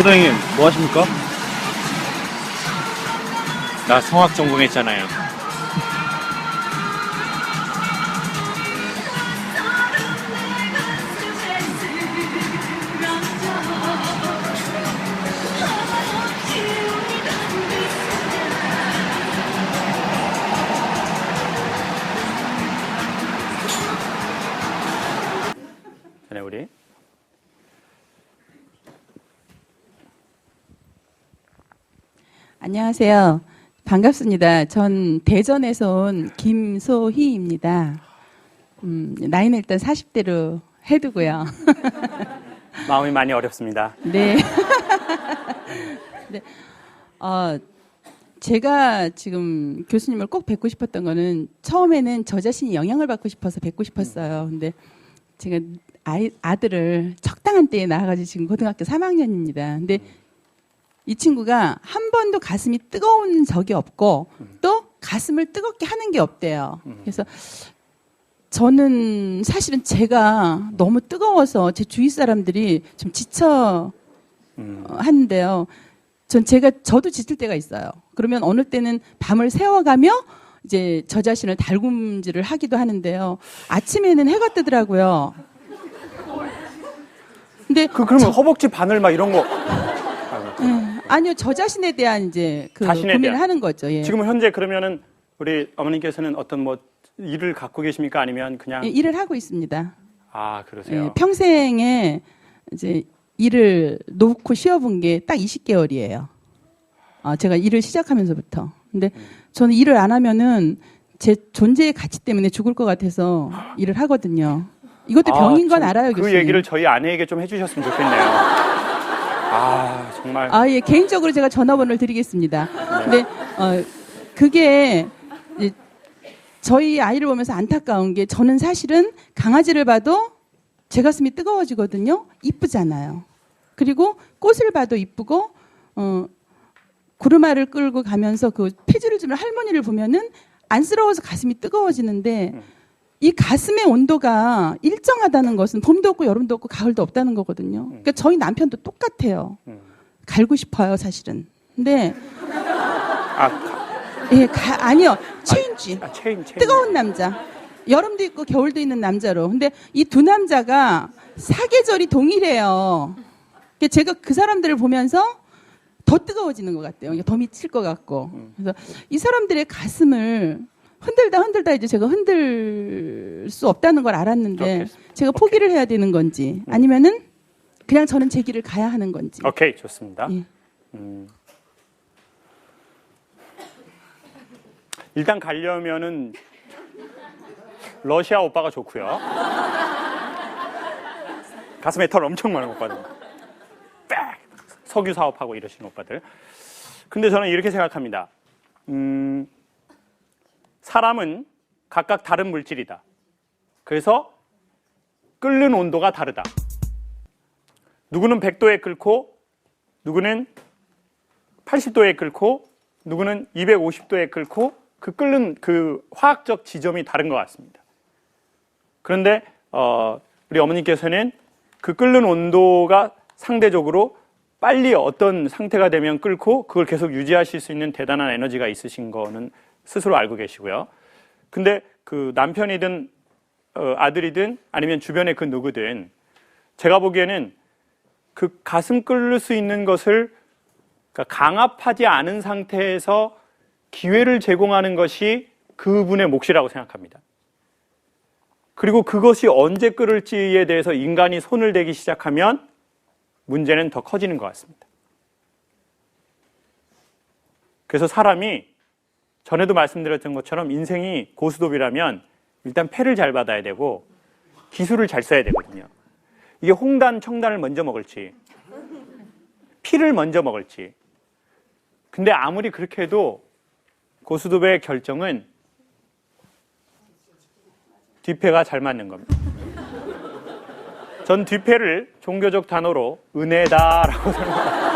소장님, 뭐 하십니까? 나 성악 전공했잖아요. 전에 우리 안녕하세요. 반갑습니다. 전 대전에서 온 김소희입니다. 나이는 일단 40대로 해두고요. 마음이 많이 어렵습니다. 네. 네. 제가 지금 교수님을 꼭 뵙고 싶었던 거는 처음에는 저 자신이 영향을 받고 싶어서 뵙고 싶었어요. 근데 제가 아들을 적당한 때에 낳아가지고 지금 고등학교 3학년입니다. 근데 이 친구가 한 번도 가슴이 뜨거운 적이 없고 또 가슴을 뜨겁게 하는 게 없대요. 그래서 저는 사실은 제가 너무 뜨거워서 제 주위 사람들이 좀 지쳐 하는데요. 저도 지칠 때가 있어요. 그러면 어느 때는 밤을 새워가며 이제 저 자신을 달굼질을 하기도 하는데요. 아침에는 해가 뜨더라고요. 근데 그러면 허벅지 바늘 막 이런 거. 아니요, 저 자신에 대한 이제 고민을 대한. 하는 거죠. 예. 지금 현재 그러면은 우리 어머님께서는 어떤 뭐 일을 갖고 계십니까? 아니면 그냥 예, 일을 하고 있습니다. 아, 그러세요. 예, 평생에 이제 일을 놓고 쉬어본 게 딱 20개월이에요. 제가 일을 시작하면서부터. 근데 저는 일을 안 하면은 제 존재의 가치 때문에 죽을 것 같아서 일을 하거든요. 이것도 병인 건 알아요, 그 교수님. 얘기를 저희 아내에게 좀 해주셨으면 좋겠네요. 정말. 예, 개인적으로 제가 전화번호를 드리겠습니다. 근데, 그게, 이제 저희 아이를 보면서 안타까운 게 저는 사실은 강아지를 봐도 제 가슴이 뜨거워지거든요. 이쁘잖아요. 그리고 꽃을 봐도 이쁘고, 구르마를 끌고 가면서 그 피지를 주는 할머니를 보면은 안쓰러워서 가슴이 뜨거워지는데 이 가슴의 온도가 일정하다는 것은 봄도 없고 여름도 없고 가을도 없다는 거거든요. 그러니까 저희 남편도 똑같아요. 갈고 싶어요, 사실은. 근데 아니요. 체인지. 체인. 뜨거운 남자. 여름도 있고 겨울도 있는 남자로. 근데 이 두 남자가 사계절이 동일해요. 그러니까 제가 그 사람들을 보면서 더 뜨거워지는 것 같아요. 더 미칠 것 같고. 그래서 이 사람들의 가슴을 흔들다 이제 제가 흔들 수 없다는 걸 알았는데 제가 포기를 해야 되는 건지 아니면은 그냥 저는 제 길을 가야 하는 건지. 오케이, 좋습니다. 예. 일단 가려면은 러시아 오빠가 좋고요. 가슴에 털 엄청 많은 오빠들. 빽! 석유 사업하고 이러시는 오빠들. 근데 저는 이렇게 생각합니다. 사람은 각각 다른 물질이다. 그래서 끓는 온도가 다르다. 누구는 100도에 끓고 누구는 80도에 끓고 누구는 250도에 끓고 그 끓는 그 화학적 지점이 다른 것 같습니다. 그런데 우리 어머니께서는 그 끓는 온도가 상대적으로 빨리 어떤 상태가 되면 끓고 그걸 계속 유지하실 수 있는 대단한 에너지가 있으신 거는 스스로 알고 계시고요. 근데 그 남편이든 아들이든 아니면 주변의 그 누구든 제가 보기에는 그 가슴 끓을 수 있는 것을 그러니까 강압하지 않은 상태에서 기회를 제공하는 것이 그분의 몫이라고 생각합니다. 그리고 그것이 언제 끓을지에 대해서 인간이 손을 대기 시작하면 문제는 더 커지는 것 같습니다. 그래서 사람이 전에도 말씀드렸던 것처럼 인생이 고스톱이라면 일단 패를 잘 받아야 되고 기술을 잘 써야 되거든요. 이게 홍단, 청단을 먼저 먹을지 피를 먼저 먹을지. 근데 아무리 그렇게 해도 고스톱의 결정은 뒷패가 잘 맞는 겁니다. 전 뒷패를 종교적 단어로 은혜다라고 생각합니다.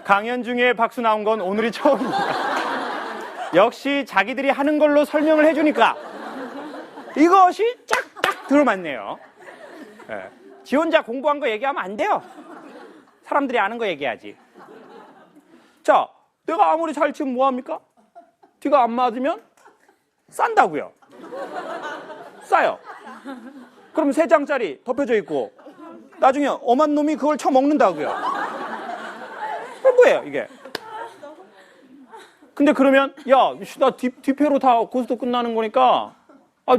강연 중에 박수 나온 건 오늘이 처음입니다. 역시 자기들이 하는 걸로 설명을 해주니까 이것이 쫙쫙 들어맞네요. 네. 지 혼자 공부한 거 얘기하면 안 돼요. 사람들이 아는 거 얘기하지. 자, 내가 아무리 잘 치면 뭐합니까? 뒤가 안 맞으면 싼다고요. 싸요. 그럼 3장짜리 덮여져 있고 나중에 엄한 놈이 그걸 쳐먹는다고요. 그럼 뭐예요 이게? 근데 그러면 야, 나 뒤패로 다 고스톱 끝나는 거니까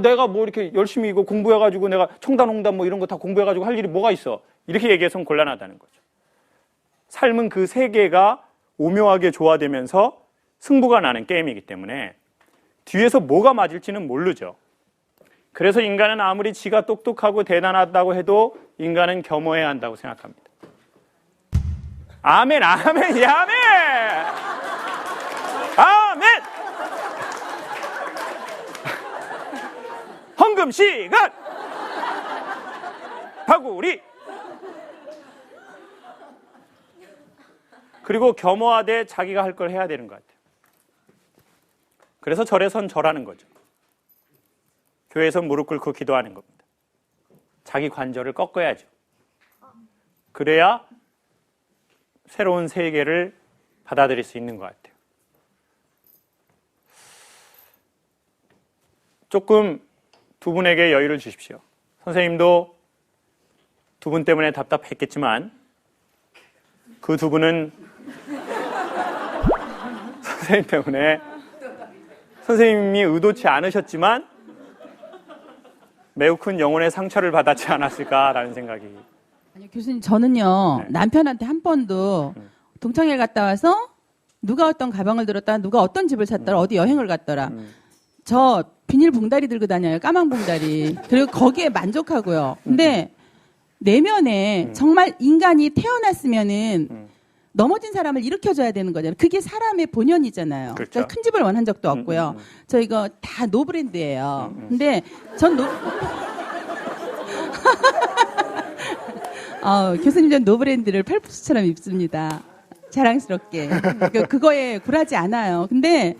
내가 뭐 이렇게 열심히 이거 공부해가지고 내가 청단홍단 뭐 이런 거 다 공부해가지고 할 일이 뭐가 있어. 이렇게 얘기해서는 곤란하다는 거죠. 삶은 그 세계가 오묘하게 조화되면서 승부가 나는 게임이기 때문에 뒤에서 뭐가 맞을지는 모르죠. 그래서 인간은 아무리 지가 똑똑하고 대단하다고 해도 인간은 겸허해야 한다고 생각합니다. 아멘, 아멘, 아멘! 아멘! 헌금 시간! 바구리! 그리고 겸허하되 자기가 할 걸 해야 되는 것 같아요. 그래서 절에선 절하는 거죠. 교회에선 무릎 꿇고 기도하는 겁니다. 자기 관절을 꺾어야죠. 그래야 새로운 세계를 받아들일 수 있는 것 같아요. 조금 두 분에게 여유를 주십시오. 선생님도 두 분 때문에 답답했겠지만 그 두 분은 선생님 때문에 선생님이 의도치 않으셨지만 매우 큰 영혼의 상처를 받았지 않았을까라는 생각이. 아니, 교수님, 저는요, 네. 남편한테 한 번도 동창회를 갔다 와서 누가 어떤 가방을 들었다, 누가 어떤 집을 샀더라, 어디 여행을 갔더라. 저 비닐 봉다리 들고 다녀요, 까만 봉다리. 그리고 거기에 만족하고요. 근데 내면에 정말 인간이 태어났으면은 넘어진 사람을 일으켜줘야 되는 거잖아요. 그게 사람의 본연이잖아요. 그렇죠. 그러니까 큰 집을 원한 적도 없고요. 저 이거 다 노브랜드예요. 근데 전 교수님, 전 노브랜드를 펠프스처럼 입습니다. 자랑스럽게. 그거에 굴하지 않아요. 근데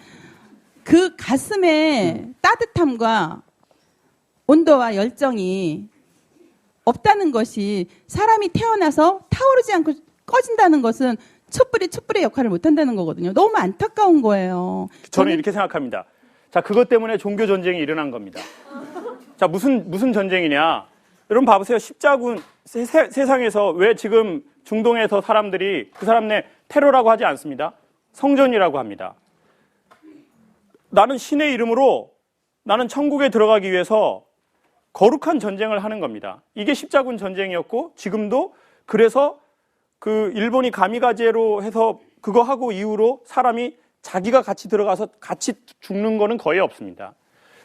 그 가슴에 따뜻함과 온도와 열정이 없다는 것이 사람이 태어나서 타오르지 않고 꺼진다는 것은 촛불의 역할을 못한다는 거거든요. 너무 안타까운 거예요. 저는 이렇게 생각합니다. 자, 그것 때문에 종교 전쟁이 일어난 겁니다. 자, 무슨 전쟁이냐? 여러분 봐보세요. 십자군 세상에서 왜 지금 중동에서 사람들이 그 사람네 테러라고 하지 않습니다. 성전이라고 합니다. 나는 신의 이름으로 나는 천국에 들어가기 위해서 거룩한 전쟁을 하는 겁니다. 이게 십자군 전쟁이었고 지금도 그래서 그 일본이 가미가제로 해서 그거 하고 이후로 사람이 자기가 같이 들어가서 같이 죽는 거는 거의 없습니다.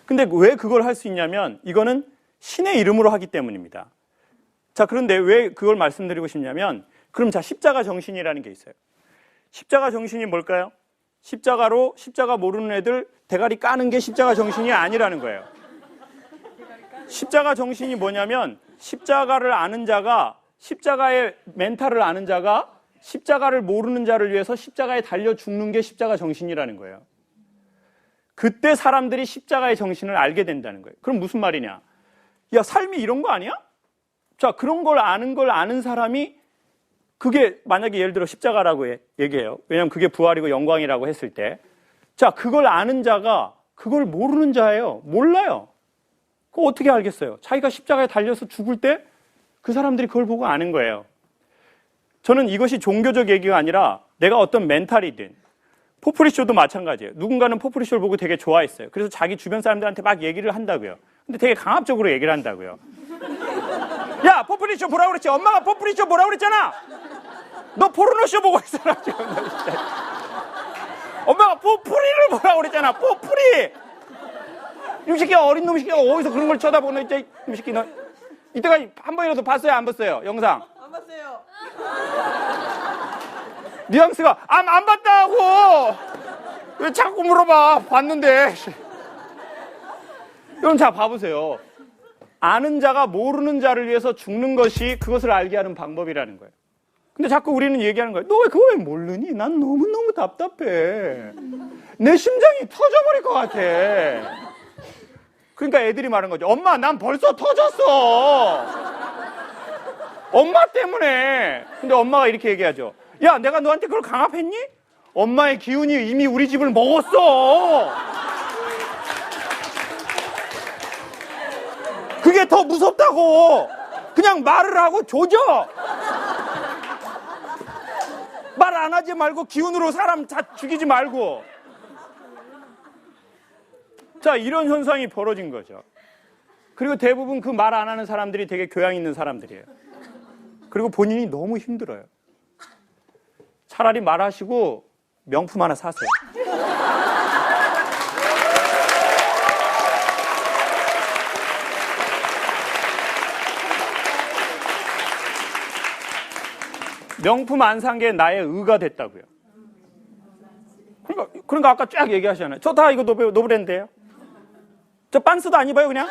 근데 왜 그걸 할 수 있냐면 이거는 신의 이름으로 하기 때문입니다. 자, 그런데 왜 그걸 말씀드리고 싶냐면 그럼 자, 십자가 정신이라는 게 있어요. 십자가 정신이 뭘까요? 십자가 모르는 애들 대가리 까는 게 십자가 정신이 아니라는 거예요. 십자가 정신이 뭐냐면 십자가를 아는 자가 십자가의 멘탈을 아는 자가 십자가를 모르는 자를 위해서 십자가에 달려 죽는 게 십자가 정신이라는 거예요. 그때 사람들이 십자가의 정신을 알게 된다는 거예요. 그럼 무슨 말이냐? 야, 삶이 이런 거 아니야? 자, 그런 걸 아는 사람이 그게 만약에 예를 들어 십자가라고 얘기해요. 왜냐하면 그게 부활이고 영광이라고 했을 때 자, 그걸 아는 자가 그걸 모르는 자예요. 몰라요. 그거 어떻게 알겠어요? 자기가 십자가에 달려서 죽을 때 그 사람들이 그걸 보고 아는 거예요. 저는 이것이 종교적 얘기가 아니라 내가 어떤 멘탈이든 포프리쇼도 마찬가지예요. 누군가는 포프리쇼를 보고 되게 좋아했어요. 그래서 자기 주변 사람들한테 막 얘기를 한다고요. 근데 되게 강압적으로 얘기를 한다고요. 야, 포프리쇼 보라고 그랬지. 엄마가 포프리쇼 보라고 그랬잖아. 너 포르노쇼 보고 있어라. 엄마가 포프리를 보라고 그랬잖아. 포프리. 이 새끼가 어린 놈 새끼가 어디서 그런 걸 쳐다보는 이 새끼 너 이때까지 한 번이라도 봤어요? 안 봤어요? 영상? 안 봤어요. 뉘앙스가 안 봤다고. 왜 자꾸 물어봐? 봤는데. 여러분 자 봐보세요. 아는 자가 모르는 자를 위해서 죽는 것이 그것을 알게 하는 방법이라는 거예요. 근데 자꾸 우리는 얘기하는 거예요. 너 왜 그거 왜 모르니? 난 너무너무 답답해. 내 심장이 터져버릴 것 같아. 그러니까 애들이 말하는 거죠. 엄마, 난 벌써 터졌어. 엄마 때문에. 근데 엄마가 이렇게 얘기하죠. 야, 내가 너한테 그걸 강압했니? 엄마의 기운이 이미 우리 집을 먹었어. 그게 더 무섭다고. 그냥 말을 하고 조져. 말 안 하지 말고 기운으로 사람 다 죽이지 말고. 자, 이런 현상이 벌어진 거죠. 그리고 대부분 그 말 안 하는 사람들이 되게 교양 있는 사람들이에요. 그리고 본인이 너무 힘들어요. 차라리 말하시고 명품 하나 사세요. 명품 안 산 게 나의 의가 됐다고요. 그러니까 아까 쫙 얘기하시잖아요. 저 다 이거 노브랜드예요. 저 빤스도 안 입어요, 그냥?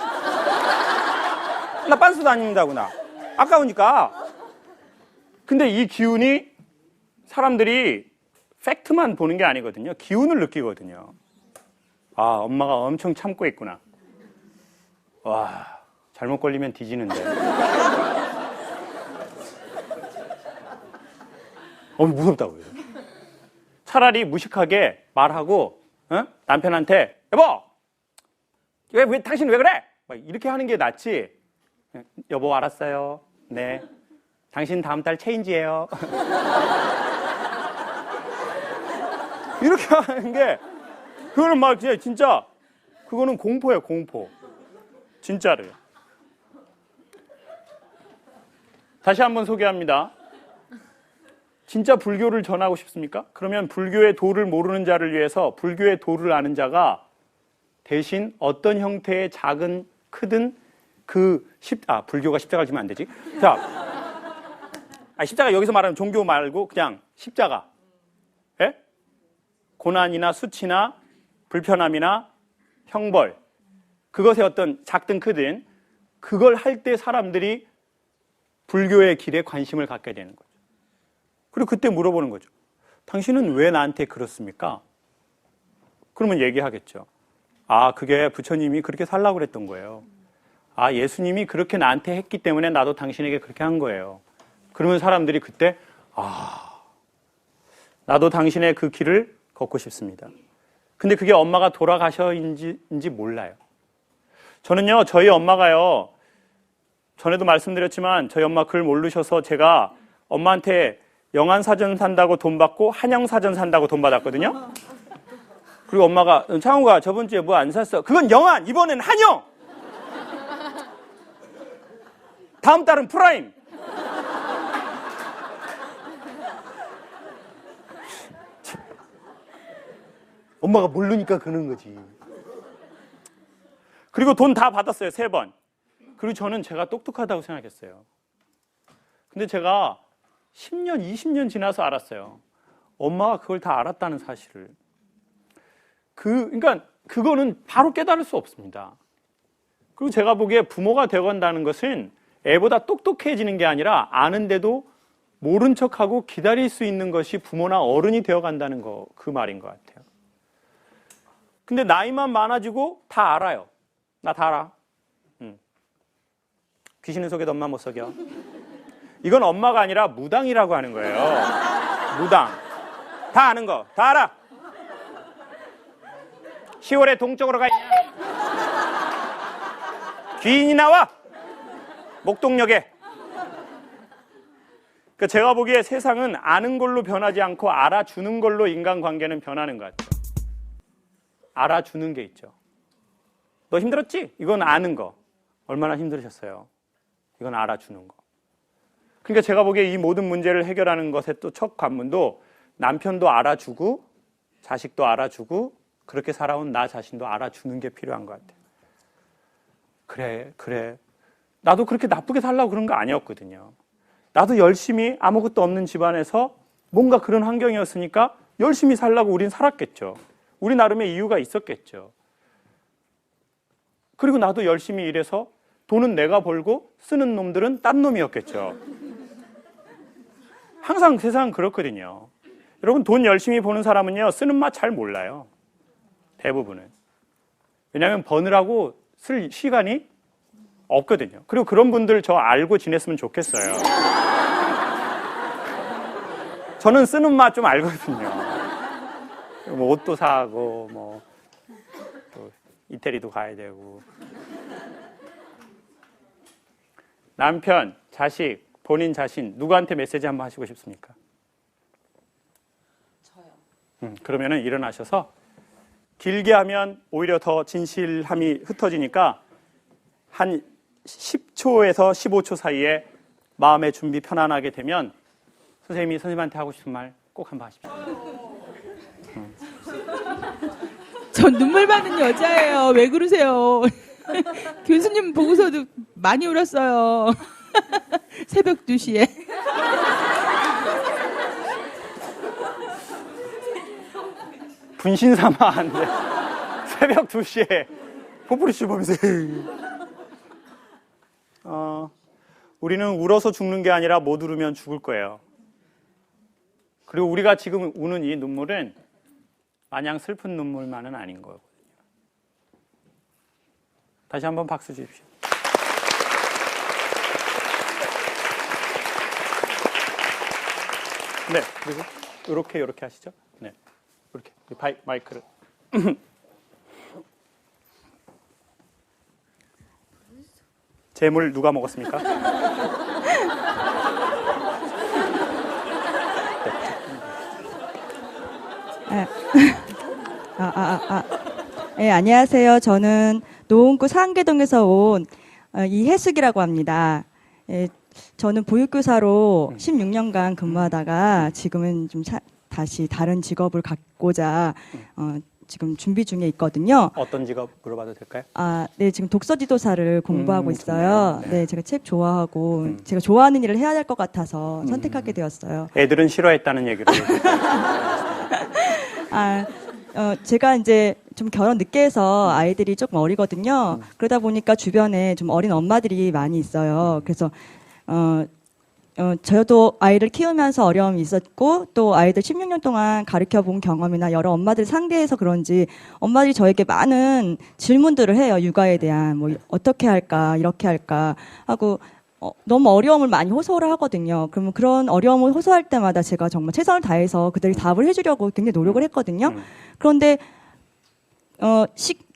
나 빤스도 안 입는다구나. 아까우니까. 근데 이 기운이 사람들이 팩트만 보는 게 아니거든요. 기운을 느끼거든요. 아, 엄마가 엄청 참고 있구나. 와, 잘못 걸리면 뒤지는데. 무섭다고요. 차라리 무식하게 말하고 남편한테 여보, 왜 당신 왜 그래? 막 이렇게 하는 게 낫지. 여보, 알았어요. 네. 당신 다음 달 체인지예요. 이렇게 하는 게 그거는 막 진짜 그거는 공포예요, 공포. 진짜로요. 다시 한번 소개합니다. 진짜 불교를 전하고 싶습니까? 그러면 불교의 도를 모르는 자를 위해서 불교의 도를 아는 자가 대신 어떤 형태의 작은 크든 불교가 십자가를 지면 안 되지. 자, 십자가 여기서 말하는 종교 말고 그냥 십자가. 예? 고난이나 수치나 불편함이나 형벌, 그것의 어떤 작든 크든 그걸 할 때 사람들이 불교의 길에 관심을 갖게 되는 거죠. 그리고 그때 물어보는 거죠. 당신은 왜 나한테 그렇습니까? 그러면 얘기하겠죠. 아, 그게 부처님이 그렇게 살라고 그랬던 거예요. 아, 예수님이 그렇게 나한테 했기 때문에 나도 당신에게 그렇게 한 거예요. 그러면 사람들이 그때 나도 당신의 그 길을 걷고 싶습니다. 근데 그게 엄마가 돌아가셔인지 몰라요. 저는요, 저희 엄마가요, 전에도 말씀드렸지만 저희 엄마 글 모르셔서 제가 엄마한테 영안사전 산다고 돈 받고 한영사전 산다고 돈 받았거든요. 그리고 엄마가 창우가 저번 주에 뭐 안 샀어? 그건 영안, 이번엔 한영. 다음 달은 프라임. 엄마가 모르니까 그러는 거지. 그리고 돈 다 받았어요, 3번. 그리고 저는 제가 똑똑하다고 생각했어요. 근데 제가 10년, 20년 지나서 알았어요. 엄마가 그걸 다 알았다는 사실을. 그러니까 그거는 바로 깨달을 수 없습니다. 그리고 제가 보기에 부모가 되어간다는 것은 애보다 똑똑해지는 게 아니라 아는데도 모른 척하고 기다릴 수 있는 것이 부모나 어른이 되어간다는 거, 그 말인 것 같아요. 근데 나이만 많아지고 다 알아요. 나 다 알아. 귀신은 속여도 엄마 못 속여. 이건 엄마가 아니라 무당이라고 하는 거예요. 무당. 다 아는 거. 다 알아. 10월에 동쪽으로 가 있냐? 귀인이 나와. 목동역에. 그러니까 제가 보기에 세상은 아는 걸로 변하지 않고 알아주는 걸로 인간관계는 변하는 것 같아요. 알아주는 게 있죠. 너 힘들었지? 이건 아는 거. 얼마나 힘들으셨어요? 이건 알아주는 거. 그러니까 제가 보기에 이 모든 문제를 해결하는 것의 또 첫 관문도 남편도 알아주고 자식도 알아주고 그렇게 살아온 나 자신도 알아주는 게 필요한 것 같아요. 그래. 나도 그렇게 나쁘게 살려고 그런 거 아니었거든요. 나도 열심히 아무것도 없는 집안에서 뭔가 그런 환경이었으니까 열심히 살려고 우린 살았겠죠. 우리 나름의 이유가 있었겠죠. 그리고 나도 열심히 일해서 돈은 내가 벌고 쓰는 놈들은 딴 놈이었겠죠. 항상 세상은 그렇거든요. 여러분, 돈 열심히 버는 사람은요, 쓰는 맛 잘 몰라요. 대부분은. 왜냐하면 버느라고 쓸 시간이 없거든요. 그리고 그런 분들 저 알고 지냈으면 좋겠어요. 저는 쓰는 맛 좀 알거든요. 뭐 옷도 사고 뭐 또 이태리도 가야 되고. 남편, 자식, 본인 자신 누구한테 메시지 한번 하시고 싶습니까? 저요. 그러면은 일어나셔서 길게 하면 오히려 더 진실함이 흩어지니까 한 10초에서 15초 사이에 마음의 준비 편안하게 되면 선생님한테 하고 싶은 말 꼭 한번 하십시오. 전 눈물 받는 여자예요. 왜 그러세요? 교수님 보고서도 많이 울었어요. 새벽 2시에. 분신 삼아 하는데 새벽 2시에 포프리슈 보면서 우리는 울어서 죽는 게 아니라 못 울으면 죽을 거예요. 그리고 우리가 지금 우는 이 눈물은 마냥 슬픈 눈물만은 아닌 거거든요. 다시 한번 박수 주십시오. 네, 그리고 이렇게 하시죠. 네, 이렇게 마이크를. 재물 누가 먹었습니까? 네, 안녕하세요. 저는 노원구 상계동에서 온 이혜숙이라고 합니다. 저는 보육교사로 16년간 근무하다가 지금은 좀 다시 다른 직업을 갖고자 지금 준비 중에 있거든요. 어떤 직업 물어봐도 될까요? 네, 지금 독서 지도사를 공부하고 있어요. 네. 네, 제가 책 좋아하고 제가 좋아하는 일을 해야 될 것 같아서 선택하게 되었어요. 애들은 싫어했다는 얘기를. 제가 이제 좀 결혼 늦게 해서 아이들이 조금 어리거든요. 그러다 보니까 주변에 좀 어린 엄마들이 많이 있어요. 그래서, 저도 아이를 키우면서 어려움이 있었고, 또 아이들 16년 동안 가르쳐 본 경험이나 여러 엄마들 상대해서 그런지 엄마들이 저에게 많은 질문들을 해요. 육아에 대한, 뭐, 어떻게 할까, 이렇게 할까 하고, 너무 어려움을 많이 호소를 하거든요. 그러면 그런 어려움을 호소할 때마다 제가 정말 최선을 다해서 그들이 답을 해주려고 굉장히 노력을 했거든요. 그런데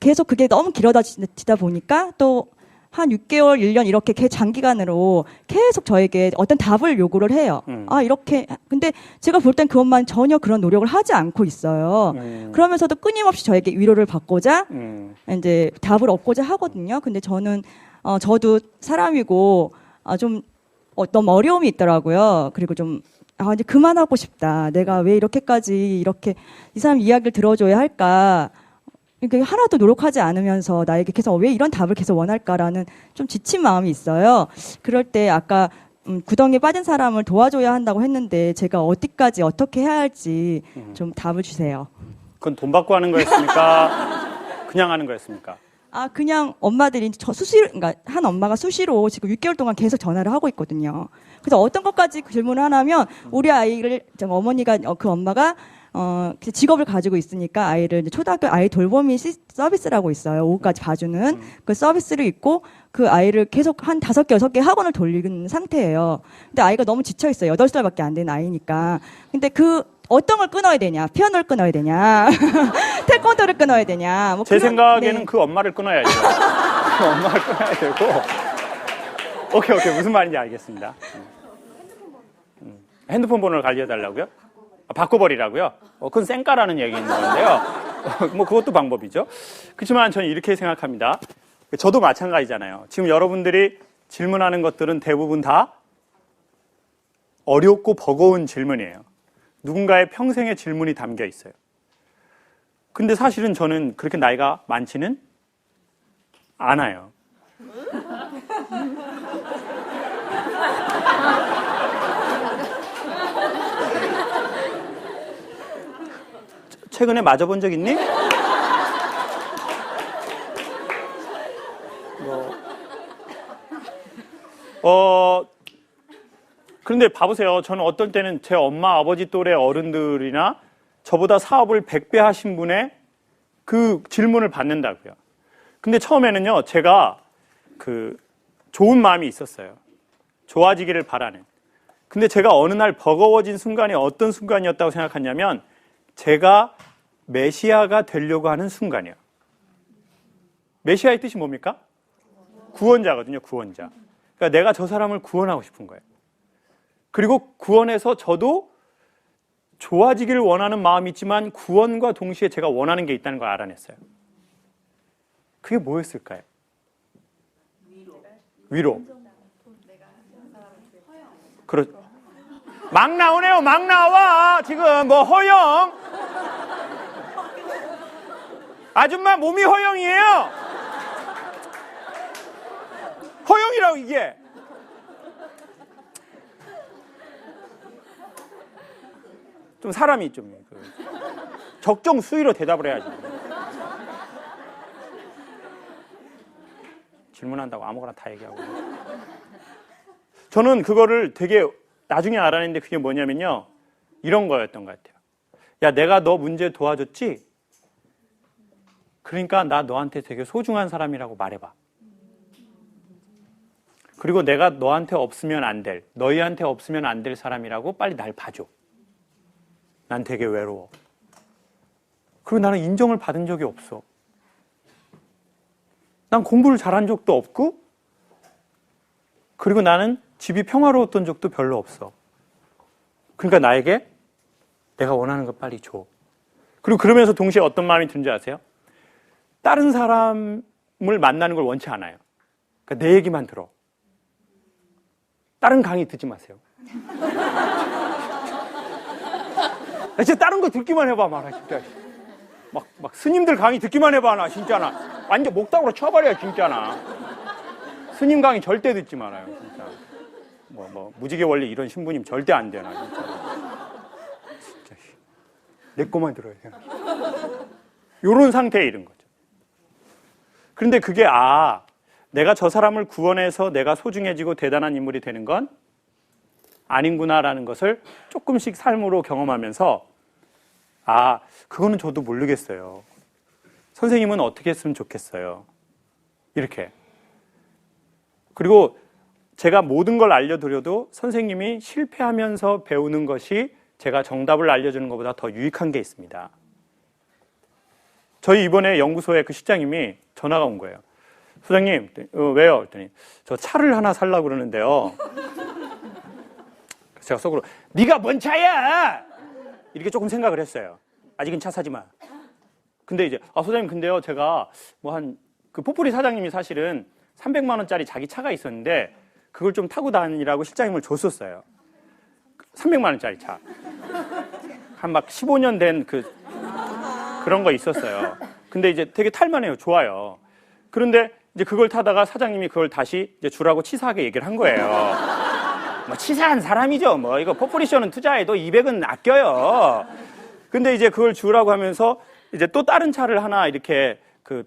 계속 그게 너무 길어지다 보니까 또 한 6개월, 1년 이렇게 장기간으로 계속 저에게 어떤 답을 요구를 해요. 이렇게. 근데 제가 볼 땐 그 엄마는 전혀 그런 노력을 하지 않고 있어요. 그러면서도 끊임없이 저에게 위로를 받고자 이제 답을 얻고자 하거든요. 근데 저도 사람이고 좀 너무 어려움이 있더라고요. 그리고 좀 이제 그만하고 싶다. 내가 왜 이렇게까지 이렇게 이 사람 이야기를 들어줘야 할까? 그러니까 하나도 노력하지 않으면서 나에게 계속 왜 이런 답을 계속 원할까라는 좀 지친 마음이 있어요. 그럴 때 아까 구덩이에 빠진 사람을 도와줘야 한다고 했는데 제가 어디까지 어떻게 해야 할지 좀 답을 주세요. 그건 돈 받고 하는 거였습니까? 그냥 하는 거였습니까? 그냥 엄마들이 그러니까 한 엄마가 수시로 지금 6개월 동안 계속 전화를 하고 있거든요. 그래서 어떤 것까지 질문을 하냐면 우리 아이를 어머니가 그 엄마가 직업을 가지고 있으니까 아이를 이제 초등학교 아이 돌보미 서비스라고 있어요. 오후까지 봐주는 그 서비스를 있고 그 아이를 계속 한 5개, 6개 학원을 돌리는 상태예요. 근데 아이가 너무 지쳐 있어요. 8살밖에 안 된 아이니까. 근데 어떤 걸 끊어야 되냐? 피아노를 끊어야 되냐? 태권도를 끊어야 되냐? 뭐 제 생각에는 그 엄마를 끊어야죠. 그 엄마를 끊어야 되고. 오케이. 무슨 말인지 알겠습니다. 핸드폰 번호를 알려달라고요? 바꿔버리라고요? 그건 쌩까라는 얘기인 건데요. 뭐 그것도 방법이죠. 그렇지만 저는 이렇게 생각합니다. 저도 마찬가지잖아요. 지금 여러분들이 질문하는 것들은 대부분 다 어렵고 버거운 질문이에요. 누군가의 평생의 질문이 담겨 있어요. 근데 사실은 저는 그렇게 나이가 많지는 않아요. 최근에 맞아본 적 있니? 그런데 봐보세요. 저는 어떨 때는 제 엄마, 아버지 또래 어른들이나 저보다 사업을 100배 하신 분의 그 질문을 받는다고요. 근데 처음에는요, 제가 그 좋은 마음이 있었어요. 좋아지기를 바라는. 근데 제가 어느 날 버거워진 순간이 어떤 순간이었다고 생각하냐면 제가 메시아가 되려고 하는 순간이에요. 메시아의 뜻이 뭡니까? 구원자거든요, 구원자. 그러니까 내가 저 사람을 구원하고 싶은 거예요. 그리고 구원해서 저도 좋아지기를 원하는 마음이 있지만 구원과 동시에 제가 원하는 게 있다는 걸 알아냈어요. 그게 뭐였을까요? 위로. 막 나오네요. 막 나와. 지금 뭐 허영. 아줌마 몸이 허영이에요. 허영이라고 이게. 좀 사람이 좀 적정 수위로 대답을 해야지. 질문한다고 아무거나 다 얘기하고. 저는 그거를 되게 나중에 알아냈는데 그게 뭐냐면요. 이런 거였던 것 같아요. 야, 내가 너 문제 도와줬지? 그러니까 나 너한테 되게 소중한 사람이라고 말해봐. 그리고 내가 너한테 없으면 안 될, 너희한테 없으면 안 될 사람이라고 빨리 날 봐줘. 난 되게 외로워. 그리고 나는 인정을 받은 적이 없어. 난 공부를 잘한 적도 없고, 그리고 나는 집이 평화로웠던 적도 별로 없어. 그러니까 나에게 내가 원하는 거 빨리 줘. 그리고 그러면서 동시에 어떤 마음이 드는지 아세요? 다른 사람을 만나는 걸 원치 않아요. 그러니까 내 얘기만 들어. 다른 강의 듣지 마세요. 진짜 다른 거 듣기만 해봐, 말아, 진짜. 막 스님들 강의 듣기만 해봐, 나, 진짜나. 완전 목닥으로 쳐버려, 진짜나. 스님 강의 절대 듣지 말아요, 진짜. 무지개 원리 이런 신부님 절대 안 되나, 진짜. 진짜. 내 거만 들어야 돼. 요런 상태에 이른 거죠. 그런데 그게, 내가 저 사람을 구원해서 내가 소중해지고 대단한 인물이 되는 건 아닌구나라는 것을 조금씩 삶으로 경험하면서 그거는 저도 모르겠어요. 선생님은 어떻게 했으면 좋겠어요. 이렇게. 그리고 제가 모든 걸 알려드려도 선생님이 실패하면서 배우는 것이 제가 정답을 알려주는 것보다 더 유익한 게 있습니다. 저희 이번에 연구소에 그 실장님이 전화가 온 거예요. 소장님, 왜요? 그랬더니 저 차를 하나 살려고 그러는데요. 제가 속으로 네가 뭔 차야? 이렇게 조금 생각을 했어요. 아직은 차 사지 마. 근데 이제 소장님 근데요 제가 그 포프리 사장님이 사실은 300만 원짜리 자기 차가 있었는데 그걸 좀 타고 다니라고 실장님을 줬었어요. 300만 원짜리 차. 한 막 15년 된 그런 거 있었어요. 근데 이제 되게 탈만해요. 좋아요. 그런데 이제 그걸 타다가 사장님이 그걸 다시 이제 주라고 치사하게 얘기를 한 거예요. 치사한 사람이죠. 이거 포프리쇼는 투자해도 200은 아껴요. 근데 이제 그걸 주라고 하면서 이제 또 다른 차를 하나 이렇게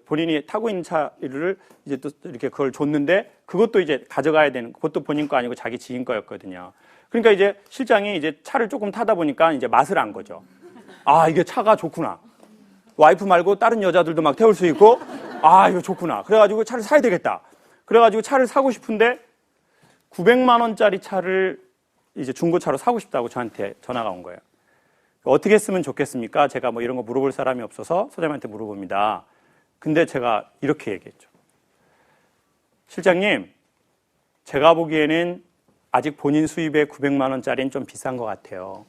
본인이 타고 있는 차를 이제 또 이렇게 그걸 줬는데 그것도 이제 가져가야 되는, 그것도 본인 거 아니고 자기 지인 거였거든요. 그러니까 이제 실장이 이제 차를 조금 타다 보니까 이제 맛을 안 거죠. 이게 차가 좋구나. 와이프 말고 다른 여자들도 막 태울 수 있고, 이거 좋구나. 그래가지고 차를 사야 되겠다. 그래가지고 차를 사고 싶은데 900만 원짜리 차를 이제 중고차로 사고 싶다고 저한테 전화가 온 거예요. 어떻게 했으면 좋겠습니까? 제가 이런 거 물어볼 사람이 없어서 소장님한테 물어봅니다. 근데 제가 이렇게 얘기했죠. 실장님, 제가 보기에는 아직 본인 수입의 900만 원짜리는 좀 비싼 것 같아요.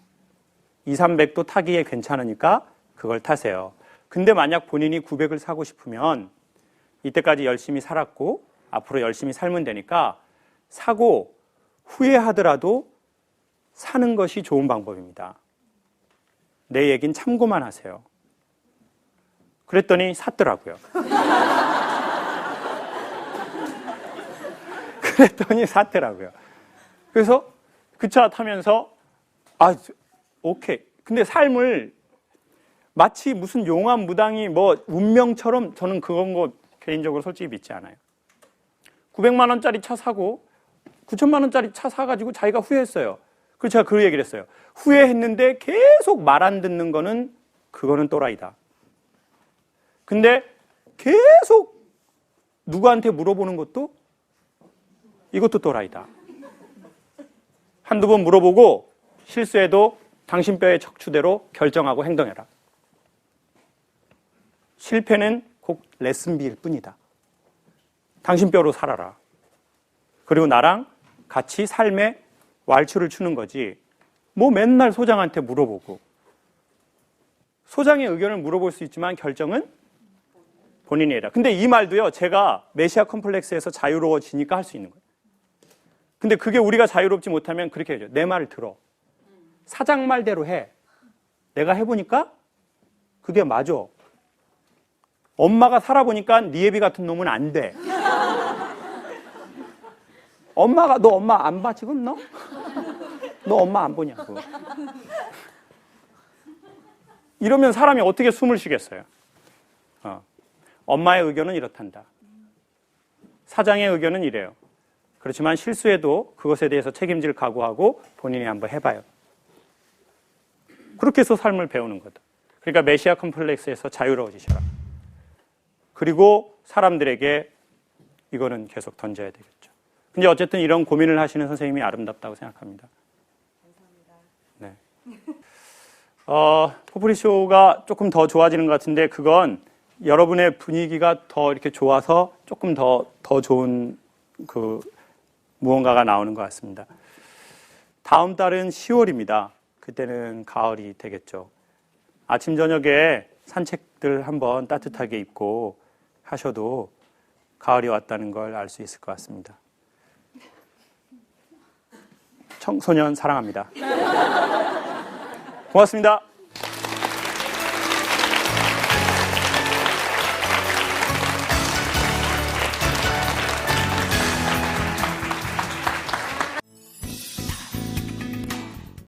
2, 300도 타기에 괜찮으니까 그걸 타세요. 근데 만약 본인이 900을 사고 싶으면 이때까지 열심히 살았고 앞으로 열심히 살면 되니까 사고 후회하더라도 사는 것이 좋은 방법입니다. 내 얘긴 참고만 하세요. 그랬더니 샀더라고요. 그래서 그 차 타면서 오케이. 근데 삶을 마치 무슨 용암 무당이 운명처럼 저는 그건 거 개인적으로 솔직히 믿지 않아요. 900만 원짜리 차 사고 9천만 원짜리 차 사가지고 자기가 후회했어요. 그래서 제가 그 얘기를 했어요. 후회했는데 계속 말 안 듣는 거는 그거는 또라이다. 근데 계속 누구한테 물어보는 것도 이것도 또라이다. 한두 번 물어보고 실수해도 당신 뼈의 척추대로 결정하고 행동해라. 실패는 꼭 레슨비일 뿐이다. 당신 뼈로 살아라. 그리고 나랑 같이 삶의 왈츠를 추는 거지. 뭐 맨날 소장한테 물어보고. 소장의 의견을 물어볼 수 있지만 결정은 본인이 해라. 근데 이 말도요, 제가 메시아 컴플렉스에서 자유로워지니까 할 수 있는 거예요. 근데 그게 우리가 자유롭지 못하면 그렇게 해야죠. 내 말을 들어. 사장 말대로 해. 내가 해보니까 그게 맞아. 엄마가 살아보니까 네 애비 같은 놈은 안 돼. 엄마가, 너 엄마 안 봐 지금 너? 너 엄마 안 보냐고. 이러면 사람이 어떻게 숨을 쉬겠어요? 엄마의 의견은 이렇단다. 사장의 의견은 이래요. 그렇지만 실수해도 그것에 대해서 책임질 각오하고 본인이 한번 해봐요. 그렇게 해서 삶을 배우는 거다. 그러니까 메시아 컴플렉스에서 자유로워지셔라. 그리고 사람들에게 이거는 계속 던져야 되겠죠. 근데 어쨌든 이런 고민을 하시는 선생님이 아름답다고 생각합니다. 감사합니다. 네. 포프리쇼가 조금 더 좋아지는 것 같은데 그건 여러분의 분위기가 더 이렇게 좋아서 조금 더 좋은 그 무언가가 나오는 것 같습니다. 다음 달은 10월입니다. 그때는 가을이 되겠죠. 아침 저녁에 산책들 한번 따뜻하게 입고 하셔도 가을이 왔다는 걸 알 수 있을 것 같습니다. 청소년 사랑합니다. 고맙습니다.